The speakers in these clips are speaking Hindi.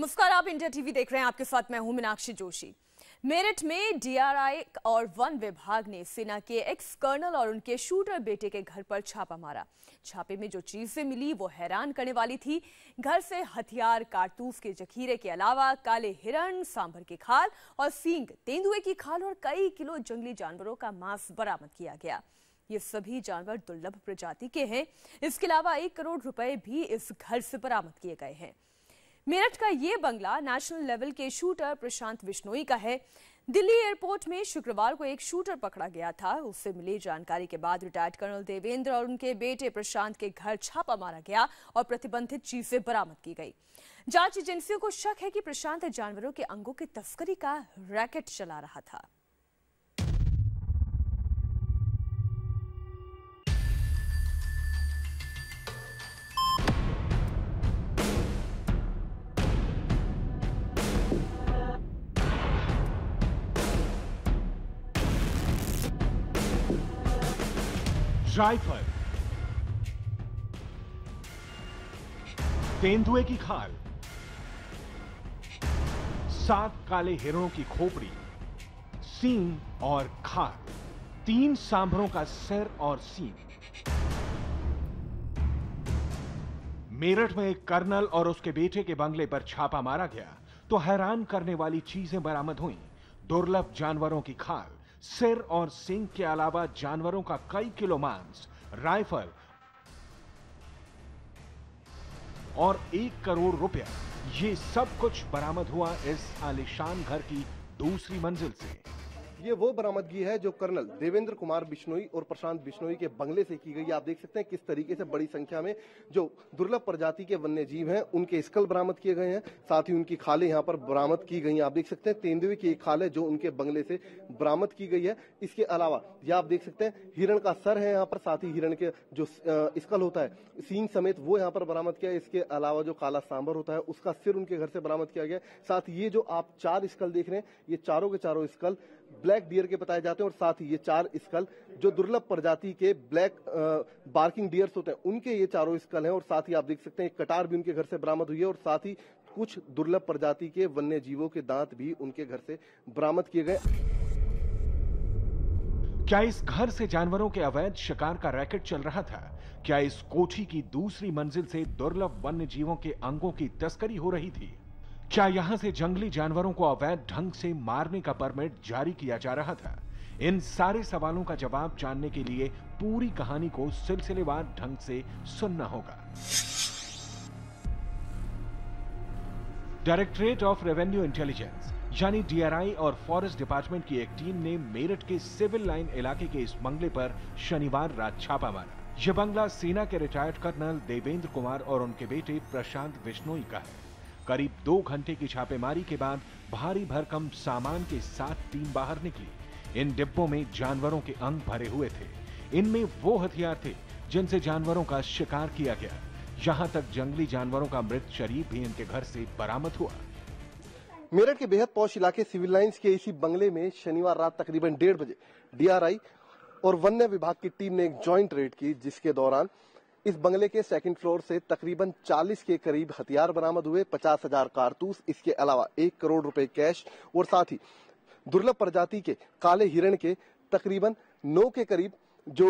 नमस्कार, आप इंडिया टीवी देख रहे हैं। आपके साथ मैं हूं मीनाक्षी जोशी। मेरठ में डीआरआई और वन विभाग ने सेना के एक्स कर्नल और उनके शूटर बेटे के घर पर छापा मारा। छापे में जो चीजें मिली वो हैरान करने वाली थी। घर से हथियार, कारतूस के जखीरे के अलावा काले हिरण, सांभर की खाल और सींग, तेंदुए की खाल और कई किलो जंगली जानवरों का मांस बरामद किया गया। ये सभी जानवर दुर्लभ प्रजाति के हैं। इसके अलावा 1 करोड़ रुपए भी इस घर से बरामद किए गए हैं। मेरठ का ये बंगला नेशनल लेवल के शूटर प्रशांत बिश्नोई का है। दिल्ली एयरपोर्ट में शुक्रवार को एक शूटर पकड़ा गया था। उससे मिली जानकारी के बाद रिटायर्ड कर्नल देवेंद्र और उनके बेटे प्रशांत के घर छापा मारा गया और प्रतिबंधित चीजें बरामद की गई। जांच एजेंसियों को शक है कि प्रशांत जानवरों के अंगों की तस्करी का रैकेट चला रहा था। राइफल, तेंदुए की खाल, 7 काले हिरणों की खोपड़ी, सींग और खाल, 3 सांभरों का सिर और सींग। मेरठ में एक कर्नल और उसके बेटे के बंगले पर छापा मारा गया तो हैरान करने वाली चीजें बरामद हुईं। दुर्लभ जानवरों की खाल, सिर और सींग के अलावा जानवरों का कई किलो मांस, राइफल और 1 करोड़ रुपया, ये सब कुछ बरामद हुआ इस आलीशान घर की दूसरी मंजिल से। ये वो बरामदगी है जो कर्नल देवेंद्र कुमार बिश्नोई और प्रशांत बिश्नोई के बंगले से की गई। आप देख सकते हैं किस तरीके से बड़ी संख्या में जो दुर्लभ प्रजाति के वन्य जीव हैं उनके स्कल बरामद किए गए हैं, साथ ही उनकी खालें यहाँ पर बरामद की गई हैं। आप देख सकते हैं तेंदुए की एक खाल है जो उनके बंगले से बरामद की गई है। इसके अलावा यह आप देख सकते हैं हिरण का सर है यहाँ पर, साथ ही हिरण के जो स्कल होता है, सींग समेत वो यहाँ पर बरामद किया है। इसके अलावा जो काला सांभर होता है उसका सिर उनके घर से बरामद किया गया। साथ ही ये जो आप 4 स्कल देख रहे हैं, ये चारों के चारों स्कल ब्लैक डियर के बताए जाते हैं और साथ ही ये 4 स्कल जो दुर्लभ प्रजाति के ब्लैक बार्किंग डियर्स होते हैं उनके ये चारों स्कल हैं। और साथ ही आप देख सकते हैं एक कटार भी उनके घर से बरामद हुई है और साथ ही कुछ दुर्लभ प्रजाति के वन्य जीवों के दांत भी उनके घर से बरामद किए गए। क्या इस घर से जानवरों के अवैध शिकार का रैकेट चल रहा था? क्या इस कोठी की दूसरी मंजिल से दुर्लभ वन्य जीवों के अंगों की तस्करी हो रही थी? क्या यहां से जंगली जानवरों को अवैध ढंग से मारने का परमिट जारी किया जा रहा था? इन सारे सवालों का जवाब जानने के लिए पूरी कहानी को सिलसिलेवार ढंग से सुनना होगा। डायरेक्टरेट ऑफ रेवेन्यू इंटेलिजेंस यानी डीआरआई और फॉरेस्ट डिपार्टमेंट की एक टीम ने मेरठ के सिविल लाइन इलाके के इस बंगले पर शनिवार रात छापा मारा। यह बंगला सेना के रिटायर्ड कर्नल देवेंद्र कुमार और उनके बेटे प्रशांत बिश्नोई का है। करीब 2 घंटे की छापेमारी के बाद भारी भरकम सामान के साथ टीम बाहर निकली। इन डिब्बों में जानवरों के अंग भरे हुए थे। इनमें वो हथियार थे जिनसे जानवरों का शिकार किया गया। यहां तक जंगली जानवरों का मृत शरीर भी इनके घर से बरामद हुआ। मेरठ के बेहद पौष इलाके सिविल लाइंस के इसी बंगले में शनिवार रात तकरीबन 1:30 बजे डीआरआई और वन्य विभाग की टीम ने एक ज्वाइंट रेड की, जिसके दौरान इस बंगले के 2nd फ्लोर से तकरीबन 40 के करीब हथियार बरामद हुए, 50,000 कारतूस, इसके अलावा 1 करोड़ रुपए कैश और साथ ही दुर्लभ प्रजाति के काले हिरण के तकरीबन 9 के करीब जो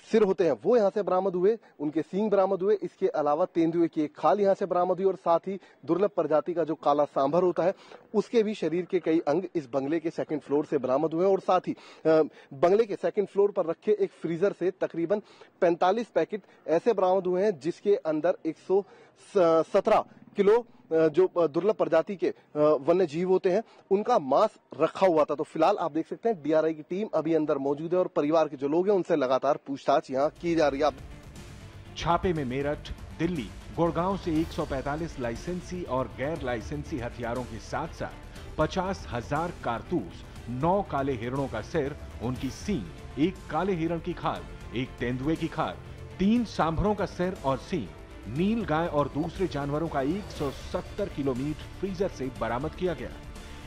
सिर होते हैं वो यहाँ से बरामद हुए, उनके सींग बरामद हुए। इसके अलावा तेंदुए की एक खाल यहाँ से बरामद हुई और साथ ही दुर्लभ प्रजाति का जो काला सांभर होता है उसके भी शरीर के कई अंग इस बंगले के 2nd फ्लोर से बरामद हुए। और साथ ही बंगले के 2nd फ्लोर पर रखे एक फ्रीजर से तकरीबन 45 पैकेट ऐसे बरामद हुए हैं जिसके अंदर 117 किलो जो दुर्लभ प्रजाति के वन्य जीव होते हैं उनका मांस रखा हुआ था। तो फिलहाल आप देख सकते हैं डीआरआई की टीम अभी अंदर मौजूद है और परिवार के जो लोग हैं उनसे लगातार पूछताछ यहां की जा रही है। छापे में मेरठ, दिल्ली, गुड़गांव से 145 लाइसेंसी और गैर लाइसेंसी हथियारों के साथ साथ 50,000 कारतूस, 9 काले हिरणों का सिर, उनकी सींग, 1 काले हिरण की खाल, 1 तेंदुए की खाल, 3 सांभरों का सिर और सींग, नील गाय और दूसरे जानवरों का 170 किलो मीट फ्रीजर से बरामद किया गया।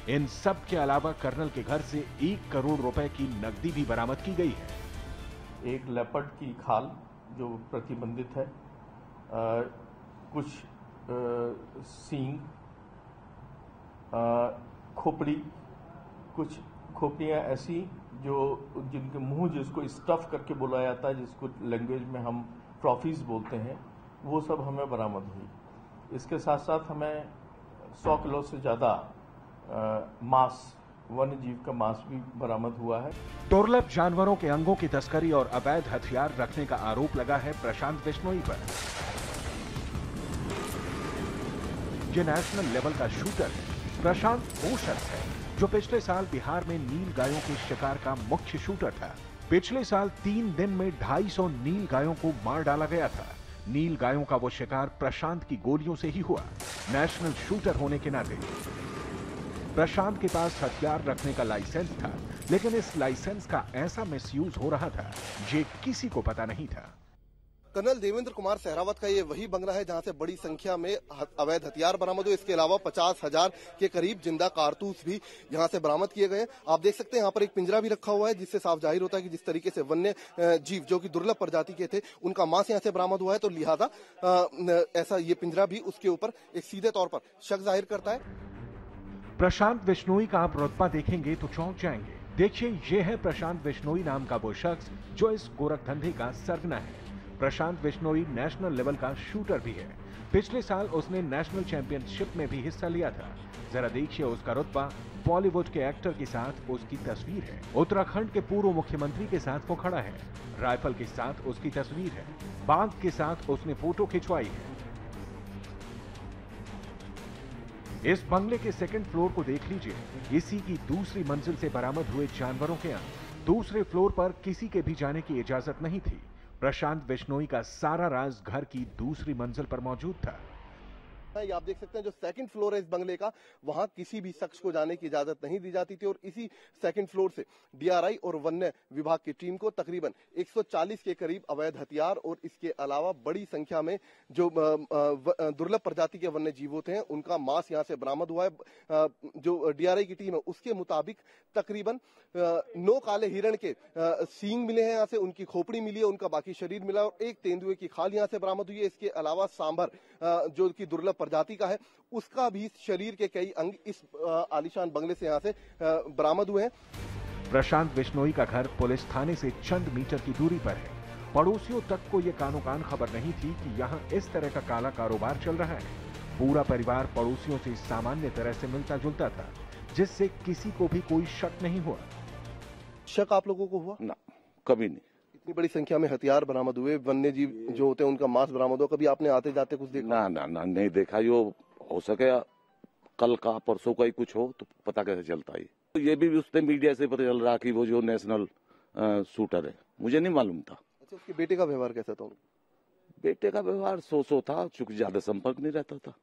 इन सब के अलावा कर्नल के घर से 1 करोड़ रुपए की नकदी भी बरामद की गई है। एक लेपर्ड की खाल जो प्रतिबंधित है, कुछ सींग खोपड़ी, कुछ खोपड़ियाँ ऐसी जो जिनके मुंह जिसको स्टफ करके बुलाया जाता है, जिसको लैंग्वेज में हम ट्रॉफीज बोलते हैं, वो सब हमें बरामद हुई। इसके साथ साथ हमें 100 किलो से ज़्यादा मांस, वन्य जीव का मांस भी बरामद हुआ है। दुर्लभ जानवरों के अंगों की तस्करी और अवैध हथियार रखने का आरोप लगा है प्रशांत बिश्नोई पर। ये नेशनल लेवल का शूटर है। प्रशांत वो शख्स है जो पिछले साल बिहार में नील गायों के शिकार का मुख्य शूटर था। पिछले साल 3 दिन में 250 नील गायों को मार डाला गया था। नील गायों का वो शिकार प्रशांत की गोलियों से ही हुआ। नेशनल शूटर होने के नाते प्रशांत के पास हथियार रखने का लाइसेंस था, लेकिन इस लाइसेंस का ऐसा मिसयूज हो रहा था ये किसी को पता नहीं था। कर्नल देवेंद्र कुमार सहरावत का ये वही बंगला है जहां से बड़ी संख्या में अवैध हथियार बरामद हुए। इसके अलावा 50,000 के करीब जिंदा कारतूस भी यहां से बरामद किए गए। आप देख सकते हैं यहाँ पर एक पिंजरा भी रखा हुआ है, जिससे साफ जाहिर होता है कि जिस तरीके से वन्य जीव जो कि दुर्लभ प्रजाति के थे उनका मांस यहाँ से बरामद हुआ है, तो लिहाजा ऐसा ये पिंजरा भी उसके ऊपर एक सीधे तौर पर शक जाहिर करता है। प्रशांत बिश्नोई का आप रुतबा देखेंगे तो चौंक जाएंगे। देखिए, ये है प्रशांत बिश्नोई नाम का वो शख्स जो इस गोरख धंधे का सरगना है। प्रशांत बिश्नोई नेशनल लेवल का शूटर भी है। पिछले साल उसने नेशनल चैंपियनशिप में भी हिस्सा लिया था। जरा देखिए उसका रुतबा। बॉलीवुड के एक्टर के साथ उसकी तस्वीर है। उत्तराखंड के पूर्व मुख्यमंत्री के साथ वो खड़ा है। राइफल के साथ उसकी तस्वीर है। बाघ के साथ उसने फोटो खिंचवाई है। इस बंगले के सेकंड फ्लोर को देख लीजिए। इसी की दूसरी मंजिल से बरामद हुए जानवरों के अंग। दूसरे फ्लोर पर किसी के भी जाने की इजाजत नहीं थी। प्रशांत बिश्नोई का सारा राज घर की दूसरी मंजिल पर मौजूद था। ये आप देख सकते हैं जो सेकंड फ्लोर है इस बंगले का, वहां किसी भी शख्स को जाने की इजाजत नहीं दी जाती थी और इसी सेकंड फ्लोर से डीआरआई और वन्य विभाग की टीम को तकरीबन 140 के करीब अवैध हथियार और इसके अलावा बड़ी संख्या में जो दुर्लभ प्रजाति के वन्य जीव होते हैं उनका मांस यहां से बरामद हुआ है। जो डीआरआई की टीम है उसके मुताबिक तकरीबन 9 काले हिरण के सींग मिले हैं यहाँ से, उनकी खोपड़ी मिली है, उनका बाकी शरीर मिला और एक तेंदुए की खाल यहाँ से बरामद हुई है। इसके अलावा सांभर जो कि दुर्लभ प्रजाति का है उसका भी शरीर के कई अंग इस आलीशान बंगले से यहाँ से बरामद हुए हैं। प्रशांत बिश्नोई का घर पुलिस थाने से चंद मीटर की दूरी पर है। पड़ोसियों तक को ये कानो कान खबर नहीं थी कि यहाँ इस तरह का काला कारोबार चल रहा है। पूरा परिवार पड़ोसियों से सामान्य तरह से मिलता जुलता था, जिससे किसी को भी कोई शक नहीं हुआ। शक आप लोगों को हुआ? ना, कभी नहीं। इतनी बड़ी संख्या में हथियार बरामद हुए, वन्य जीव जो होते हैं उनका मांस बरामद हुआ, कभी आपने आते जाते कुछ देखा? ना ना ना, नहीं देखा। यो हो सके कल का परसों का ही कुछ हो तो पता कैसे चलता है। तो ये भी उसने मीडिया से पता चल रहा कि वो जो नेशनल शूटर है, मुझे नहीं मालूम था। अच्छा, उसके बेटे का व्यवहार कैसा था? बेटे का व्यवहार सो था, चूंकि ज्यादा संपर्क नहीं रहता था।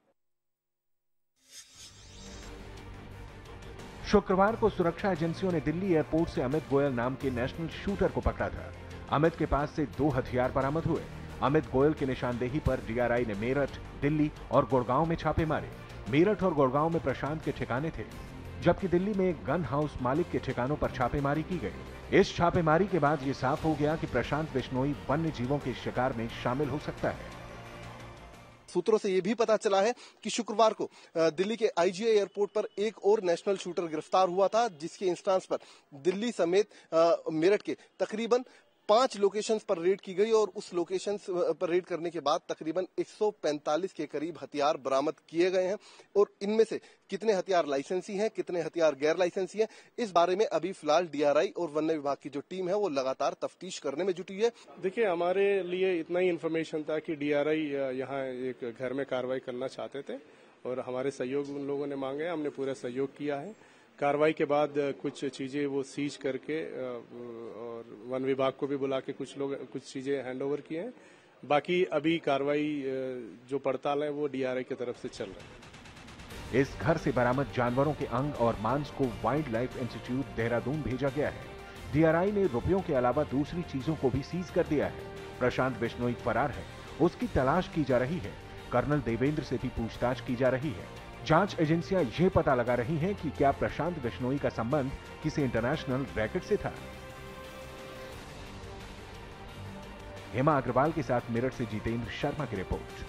शुक्रवार को सुरक्षा एजेंसियों ने दिल्ली एयरपोर्ट से अमित गोयल नाम के नेशनल शूटर को पकड़ा था। अमित के पास से 2 हथियार बरामद हुए। अमित गोयल की निशानदेही पर डीआरआई ने मेरठ, दिल्ली और गुड़गांव में छापे मारे। मेरठ और गुड़गांव में प्रशांत के ठिकाने थे, जबकि दिल्ली में एक गन हाउस मालिक के ठिकानों पर छापेमारी की गई। इस छापेमारी के बाद यह साफ हो गया कि प्रशांत बिश्नोई वन्य जीवों के शिकार में शामिल हो सकता है। सूत्रों से यह भी पता चला है कि शुक्रवार को दिल्ली के आईजीआई एयरपोर्ट पर एक और नेशनल शूटर गिरफ्तार हुआ था, जिसके इंस्टांस पर दिल्ली समेत मेरठ के तकरीबन 5 लोकेशंस पर रेड की गई और उस लोकेशंस पर रेड करने के बाद तकरीबन 145 के करीब हथियार बरामद किए गए हैं। और इनमें से कितने हथियार लाइसेंसी हैं, कितने हथियार गैर लाइसेंसी हैं, इस बारे में अभी फिलहाल डीआरआई और वन्य विभाग की जो टीम है वो लगातार तफ्तीश करने में जुटी है। देखिए, हमारे लिए इतना ही इन्फॉर्मेशन था कि डीआरआई यहाँ एक घर में कार्रवाई करना चाहते थे और हमारे सहयोग उन लोगों ने मांगे, हमने पूरा सहयोग किया है। कार्रवाई के बाद कुछ चीजें वो सीज करके और वन विभाग को भी बुला के कुछ चीजें हैंड ओवर किए हैं। बाकी अभी कार्रवाई जो पड़ताल है वो डीआरआई की तरफ से चल रहा है। इस घर से बरामद जानवरों के अंग और मांस को वाइल्ड लाइफ इंस्टीट्यूट देहरादून भेजा गया है। डीआरआई ने रुपयों के अलावा दूसरी चीजों को भी सीज कर दिया है। प्रशांत बिश्नोई फरार है, उसकी तलाश की जा रही है। कर्नल देवेंद्र से भी पूछताछ की जा रही है। जांच एजेंसियां यह पता लगा रही हैं कि क्या प्रशांत बिश्नोई का संबंध किसी इंटरनेशनल रैकेट से था। हेमा अग्रवाल के साथ मेरठ से जितेंद्र शर्मा की रिपोर्ट।